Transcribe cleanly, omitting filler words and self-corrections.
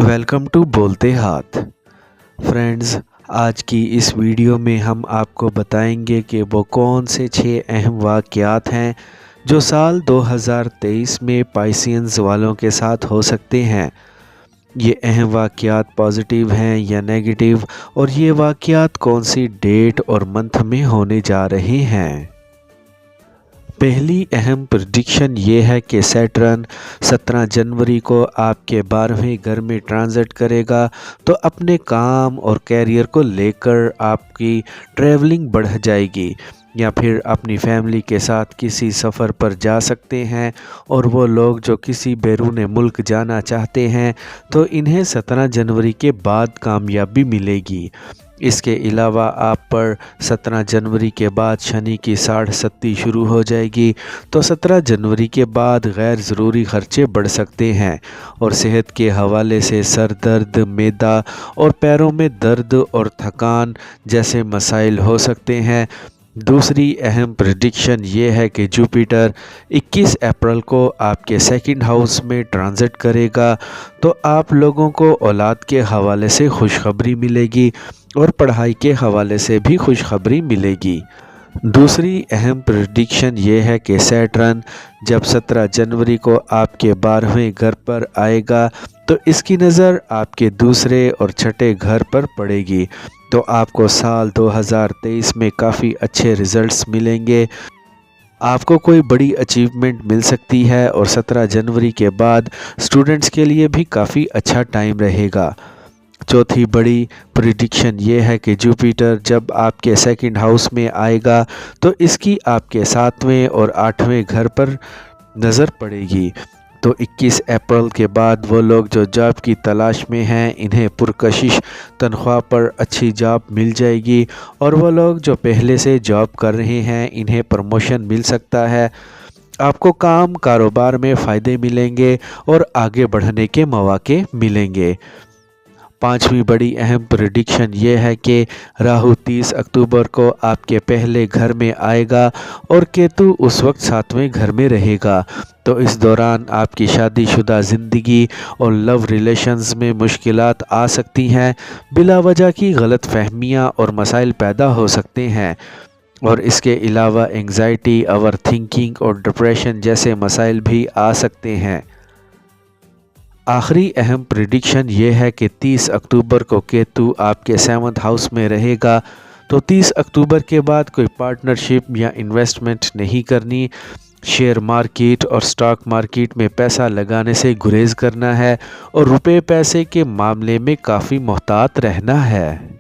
Welcome to बोलते हाथ friends. आज की इस वीडियो में हम आपको बताएंगे कि वो कौन से 6 अहम वाक़यात हैं जो साल 2023 में पाइसियंस वालों के साथ हो सकते हैं। ये अहम वाक़यात पॉजिटिव हैं या नेगेटिव, और ये वाक़यात कौन सी डेट और मंथ में होने जा रहे हैं। पहली अहम प्रेडिक्शन ये है कि सैटर्न 17 जनवरी को आपके 12वें घर में ट्रांजिट करेगा, तो अपने काम और कैरियर को लेकर आपकी ट्रैवलिंग बढ़ जाएगी या फिर अपनी फैमिली के साथ किसी सफ़र पर जा सकते हैं। और वो लोग जो किसी बैरून मुल्क जाना चाहते हैं तो इन्हें 17 जनवरी के बाद कामयाबी मिलेगी। इसके अलावा आप पर 17 जनवरी के बाद शनि की 6.5 शुरू हो जाएगी, तो 17 जनवरी के बाद गैर ज़रूरी खर्चे बढ़ सकते हैं और सेहत के हवाले से सर दर्द, मैदा और पैरों में दर्द और थकान जैसे मसाइल हो सकते हैं। दूसरी अहम प्रेडिक्शन ये है कि जुपिटर 21 अप्रैल को आपके सेकंड हाउस में ट्रांजिट करेगा, तो आप लोगों को औलाद के हवाले से खुशखबरी मिलेगी और पढ़ाई के हवाले से भी खुशखबरी मिलेगी। दूसरी अहम प्रेडिक्शन ये है कि सैटर्न जब 17 जनवरी को आपके 12वें घर पर आएगा तो इसकी नज़र आपके दूसरे और छठे घर पर पड़ेगी, तो आपको साल 2023 में काफ़ी अच्छे रिज़ल्ट्स मिलेंगे। आपको कोई बड़ी अचीवमेंट मिल सकती है और 17 जनवरी के बाद स्टूडेंट्स के लिए भी काफ़ी अच्छा टाइम रहेगा। चौथी बड़ी प्रेडिक्शन ये है कि जुपिटर जब आपके सेकंड हाउस में आएगा तो इसकी आपके 7वें और 8वें घर पर नज़र पड़ेगी, तो 21 अप्रैल के बाद वो लोग जो जॉब की तलाश में हैं इन्हें पुरकशिश तनख्वाह पर अच्छी जॉब मिल जाएगी, और वो लोग जो पहले से जॉब कर रहे हैं इन्हें प्रमोशन मिल सकता है। आपको काम कारोबार में फ़ायदे मिलेंगे और आगे बढ़ने के मौके मिलेंगे। पांचवी बड़ी अहम प्रेडिक्शन ये है कि राहु 30 अक्टूबर को आपके पहले घर में आएगा और केतु उस वक्त 7वें घर में रहेगा, तो इस दौरान आपकी शादीशुदा ज़िंदगी और लव रिलेशंस में मुश्किलात आ सकती हैं। बिला वजह की गलत फहमियाँ और मसाइल पैदा हो सकते हैं, और इसके अलावा एंग्जाइटी, ओवर थिंकिंग और डिप्रेशन जैसे मसाइल भी आ सकते हैं। आखिरी अहम प्रेडिक्शन ये है कि 30 अक्टूबर को केतु आपके 7th हाउस में रहेगा, तो 30 अक्टूबर के बाद कोई पार्टनरशिप या इन्वेस्टमेंट नहीं करनी। शेयर मार्केट और स्टॉक मार्केट में पैसा लगाने से गुरेज करना है और रुपए पैसे के मामले में काफ़ी मोहतात रहना है।